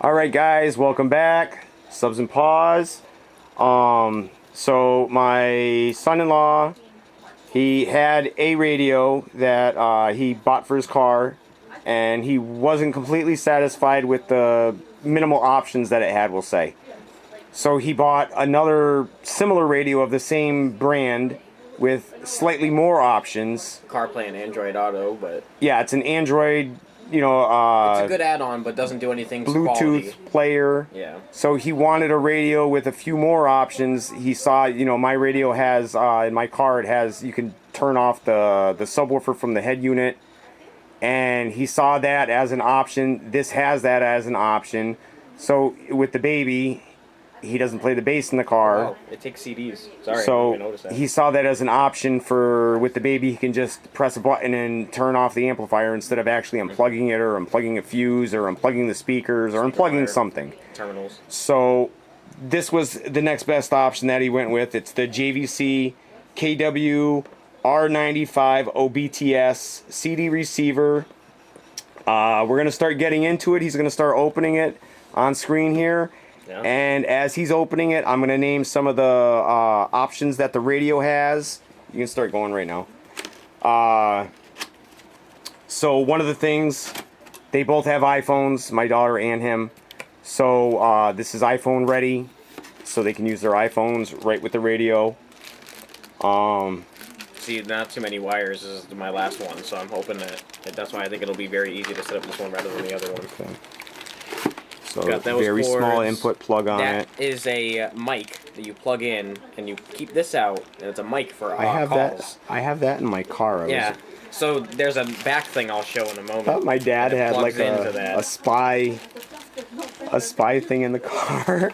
Alright guys, welcome back. Subs and Paws. So my son-in-law, he had a radio that he bought for his car, and he wasn't completely satisfied with the minimal options that it had, we'll say. So he bought another similar radio of the same brand with slightly more options. CarPlay and Android Auto, but yeah, it's an Android, it's a good add-on, but doesn't do anything Bluetooth quality. player. Yeah. So he wanted a radio with a few more options. He saw, my radio has in my car, it has, you can turn off the subwoofer from the head unit, and he saw that as an option. This has that as an option. So with the baby, he doesn't play the bass in the car. Oh, it takes CDs. Sorry, so I didn't even notice that. he saw that as an option for, with the baby, he can just press a button and turn off the amplifier instead of actually unplugging it, or unplugging a fuse, or unplugging the speakers, or unplugging something. Terminals. So this was the next best option that he went with. It's the JVC KW-R950BTS CD receiver. We're going to start getting into it. He's going to start opening it on screen here. Yeah. And as he's opening it, I'm going to name some of the options that the radio has. You can start going right now. So one of the things, they both have iPhones, my daughter and him. So this is iPhone ready, so they can use their iPhones right with the radio. See, not too many wires. This is my last one, so I'm hoping that's why I think it'll be very easy to set up this one rather than the other one. Okay. So very small input plug on it. That is a mic that you plug in, and you keep this out, and it's a mic for calls. I have that in my car. Yeah. So there's a back thing I'll show in a moment. I thought my dad had like a spy thing in the car.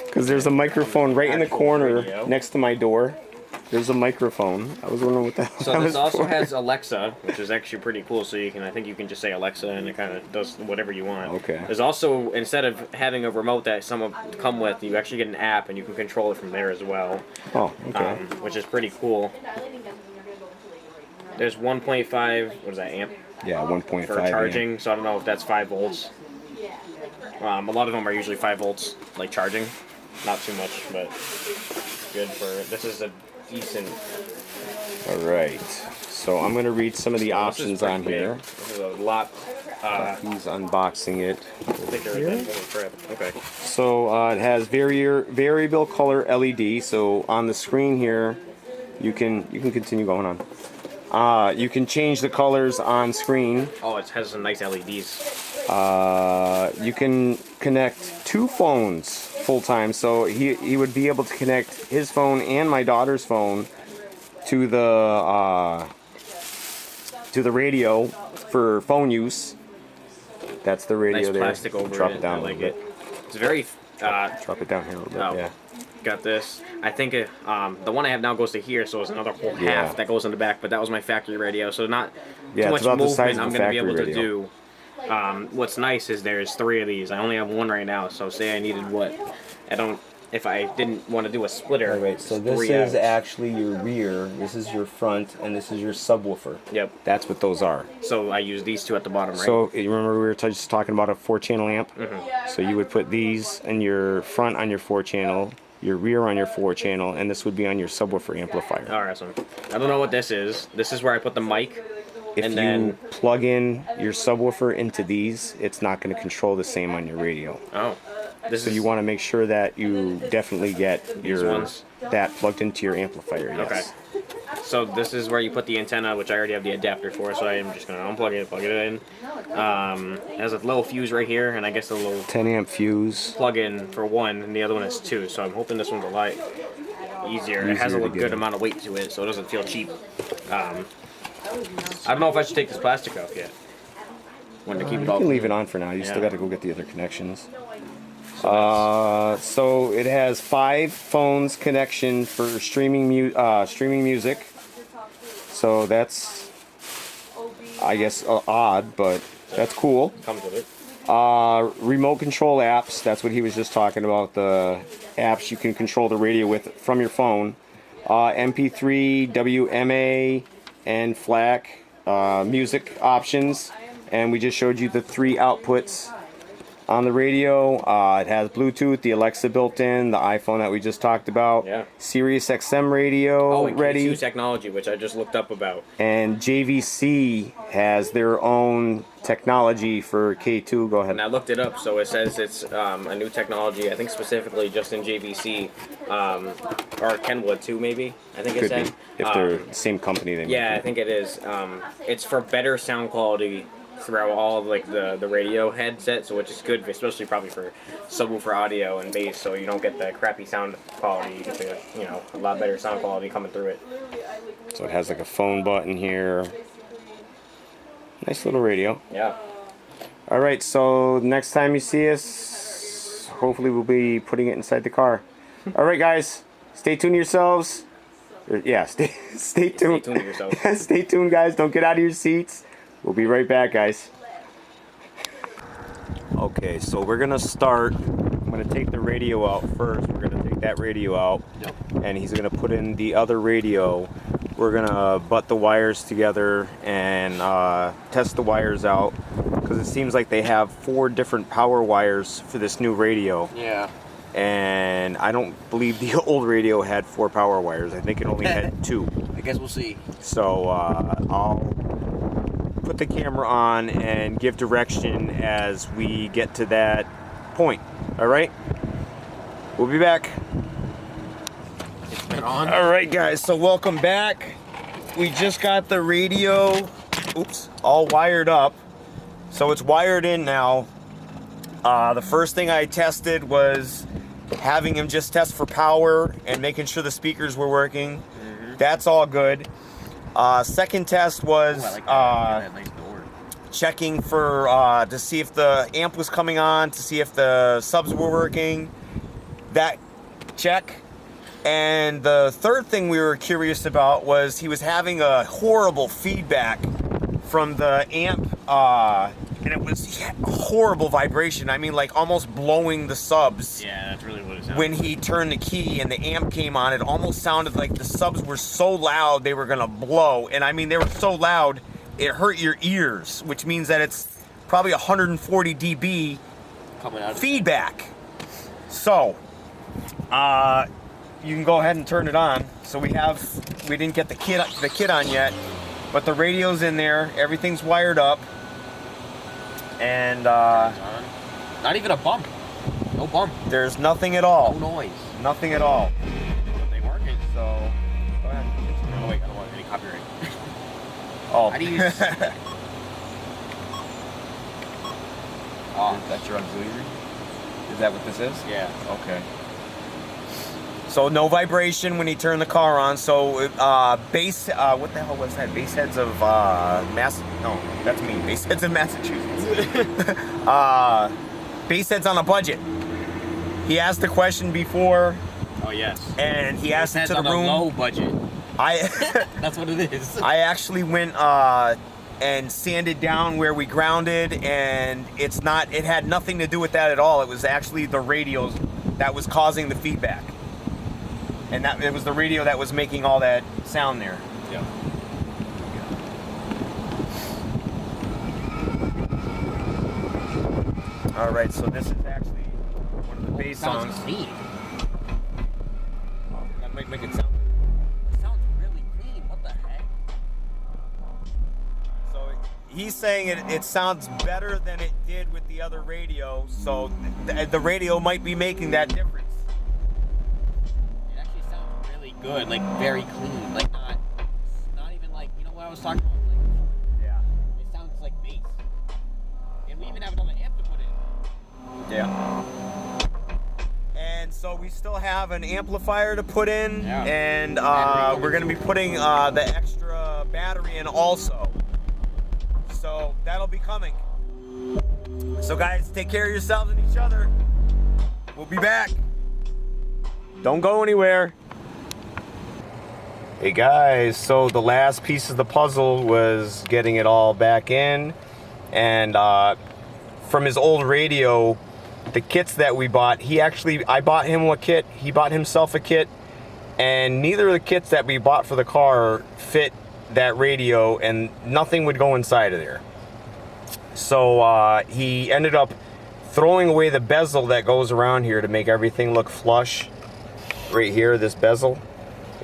Because there's a microphone right in the corner next to my door. There's a microphone. I was wondering what that was. So this also has Alexa, which is actually pretty cool. So I think you can just say Alexa, and it kind of does whatever you want. Okay. There's also, instead of having a remote that someone come with, you actually get an app, and you can control it from there as well. Oh, okay. Which is pretty cool. There's 1.5. What is that, amp? Yeah, 1.5 for charging. amp. So I don't know if that's 5 volts. A lot of them are usually 5 volts, like charging. Not too much, but good for. This is a decent. All right. So I'm gonna read some of the options on here. This is a lot. He's unboxing it. Okay. So it has variable color LED. So on the screen here, you can continue going on. You can change the colors on screen. Oh, it has some nice LEDs. You can connect 2 phones full time, so he would be able to connect his phone and my daughter's phone to the radio for phone use. That's the radio nice there. Plastic over Drop it. it down I like a little it. bit. It's very. Drop it down here a little bit. Oh. Yeah. Got this. I think the one I have now goes to here, so it's another whole half that goes in the back. But that was my factory radio, so not too much movement. I'm going to be able to do. What's nice is there's 3 of these. I only have 1 right now, so say I needed if I didn't want to do a splitter. All right, so this is actually your rear, this is your front, and this is your subwoofer. Yep. That's what those are. So I use these 2 at the bottom, right? So you remember we were just talking about a 4-channel amp? Mm-hmm. So you would put these in your front on your 4-channel, your rear on your 4-channel, and this would be on your subwoofer amplifier. All right, so I don't know what this is. This is where I put the mic. If you plug in your subwoofer into these, it's not going to control the same on your radio. Oh. So you want to make sure that you definitely get that plugged into your amplifier, yes. Okay. So this is where you put the antenna, which I already have the adapter for, so I am just going to unplug it, plug it in. It has a little fuse right here, and I guess a little 10 amp fuse plug-in for 1, and the other one is 2, so I'm hoping this one's a lot easier. It has a good amount of weight to it, so it doesn't feel cheap. I don't know if I should take this plastic off yet. When to keep it all. You can leave it on for now. You still got to go get the other connections. So it has 5 phones connection for streaming music. So that's, I guess, odd, but that's cool. Comes with it. Remote control apps. That's what he was just talking about. The apps you can control the radio with from your phone. MP3, WMA, and FLAC music options. And we just showed you the 3 outputs on the radio. It has Bluetooth, the Alexa built in, the iPhone that we just talked about. Yeah. Sirius XM radio and ready. K2 technology, which I just looked up about. And JVC has their own technology for K2. Go ahead. And I looked it up, so it says it's a new technology, I think specifically just in JVC, or Kenwood too, maybe. I think it said. Be. If they're the same company, then. Yeah, I think it is. It's for better sound quality throughout all of, like the radio headset, so which is good, especially probably for subwoofer audio and bass, so you don't get that crappy sound quality. You get the, you know, a lot better sound quality coming through it. So it has like a phone button here. Nice little radio. Yeah. All right, so next time you see us, hopefully we'll be putting it inside the car. All right, guys, stay tuned to yourselves. Yeah, stay tuned. Stay tuned to yourselves. Stay tuned, guys. Don't get out of your seats. We'll be right back, guys. Okay, so we're gonna start. I'm gonna take the radio out first. We're gonna take that radio out, and he's gonna put in the other radio. We're gonna butt the wires together and test the wires out, because it seems like they have 4 different power wires for this new radio. Yeah. And I don't believe the old radio had 4 power wires. I think it only had 2. I guess we'll see. So I'll put the camera on and give direction as we get to that point. All right? We'll be back. It's been on. All right, guys, so welcome back. We just got the radio, all wired up. So it's wired in now. The first thing I tested was having him just test for power and making sure the speakers were working. That's all good. Second test was checking for to see if the amp was coming on, to see if the subs were working. That check. And the third thing we were curious about was he was having a horrible feedback from the amp, and it was horrible vibration. I mean, like almost blowing the subs. Yeah, that's really what it sounded when he turned the key and the amp came on. It almost sounded like the subs were so loud they were gonna blow. And I mean, they were so loud it hurt your ears, which means that it's probably 140 dB coming out of feedback. So, you can go ahead and turn it on. So we didn't get the kit on yet, but the radio's in there. Everything's wired up, and not even a bump. No bump. There's nothing at all. No noise. Nothing at all. But they working. So go ahead. Oh wait, I don't want any copyright. Oh. How do you? Oh, that's your auxiliary? Is that what this is? Yeah. Okay. So no vibration when he turned the car on. So bass, what the hell was that? Bass heads of no, that's me. Bass heads of Massachusetts. Bass heads on a budget. He asked the question before. Oh yes. And he asked it to the room. On a low budget. That's what it is. I actually went and sanded down where we grounded, and it had nothing to do with that at all. It was actually the radios that was causing the feedback. And it was the radio that was making all that sound there. Yeah. All right, so this is actually one of the bass songs. Clean. That might make it sound. It sounds really clean. What the heck? So he's saying it sounds better than it did with the other radio. So the radio might be making that difference. Good, like very clean, like not even like, you know what I was talking about? Like, yeah. It sounds like bass. And we even have another amp to put in. Yeah. And so we still have an amplifier to put in, and we're going to be putting the extra battery in also. So that'll be coming. So guys, take care of yourselves and each other. We'll be back. Don't go anywhere. Hey guys, so the last piece of the puzzle was getting it all back in, and from his old radio, the kits that we bought, I bought him a kit, he bought himself a kit, and neither of the kits that we bought for the car fit that radio, and nothing would go inside of there. So he ended up throwing away the bezel that goes around here to make everything look flush. Right here, this bezel.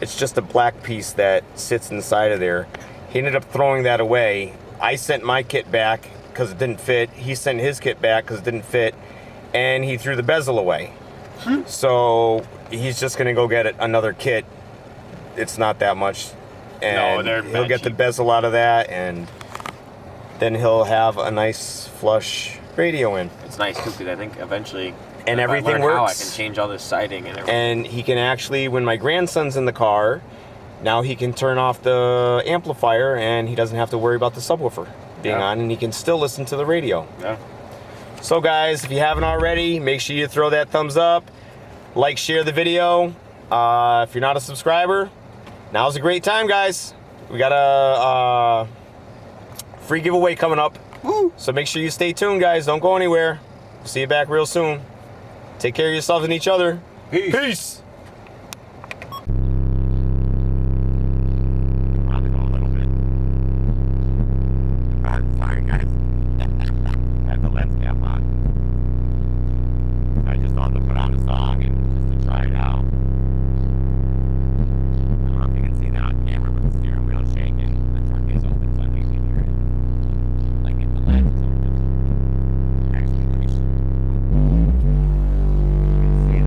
It's just a black piece that sits inside of there. He ended up throwing that away. I sent my kit back because it didn't fit. He sent his kit back because it didn't fit. And he threw the bezel away. So he's just gonna go get another kit. It's not that much. And he'll get the bezel out of that, and then he'll have a nice flush radio in. It's nice too, because I think eventually, and everything works. How I can change all this siding and everything. And he can actually, when my grandson's in the car, now he can turn off the amplifier, and he doesn't have to worry about the subwoofer being on, and he can still listen to the radio. Yeah. So guys, if you haven't already, make sure you throw that thumbs up, like, share the video. If you're not a subscriber, now's a great time, guys. We got a free giveaway coming up. Woo. So make sure you stay tuned, guys. Don't go anywhere. See you back real soon. Take care of yourselves and each other. Peace. Peace. Sorry, guys. I had the lens cap on. I just thought to put on a song and just to try it out. I don't know if you can see that on camera, but the steering wheel is shaking. The truck is open, so I think you can hear it. Like if the lens is open. Actually, let me see. You can see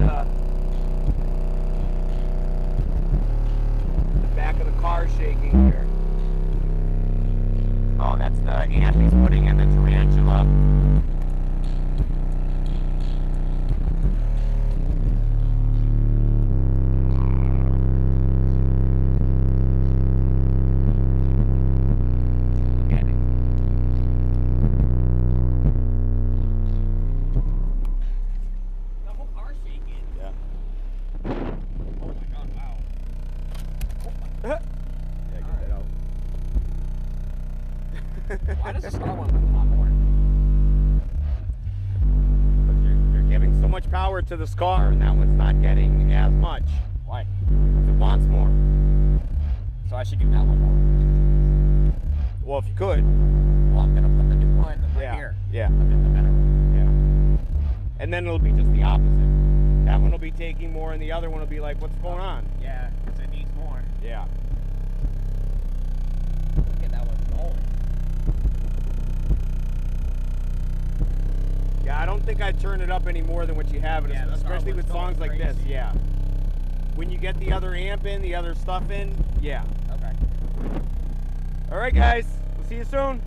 the back of the car shaking here. Oh, that's the amp he's putting in the tarantula. Look at it. The whole car's shaking. Yeah. Oh my god, wow. Yeah, get that out. Why does the Skar one look a lot more? Because you're giving so much power to the Skar, and that one's not getting as much. Why? Because it wants more. So I should give that one more. Well, if you could. Well, I'm gonna put the new one right here. Yeah. I'm in the better one. Yeah. And then it'll be just the opposite. That one will be taking more, and the other one will be like, what's going on? Yeah, because it needs more. Yeah. Look at that one's going. Yeah, I don't think I'd turn it up any more than what you have, Yeah, especially with songs like this. crazy. Yeah. When you get the other amp in, the other stuff in, yeah. Okay. All right, guys. We'll see you soon.